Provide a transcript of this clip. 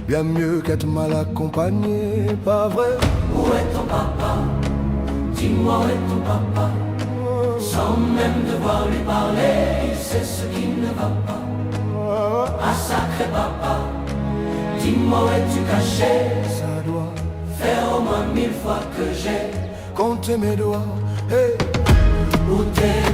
bien mieux qu'être mal accompagné, pas vrai? Où est ton papa? Dis-moi où est ton papa? Sans même devoir lui parler, il sait ce qui ne va pas. Ah sacré papa, dis-moi où es-tu caché? Ça doit faire au moins 1000 fois que j'ai compter mes doigts. Hey. Où t'es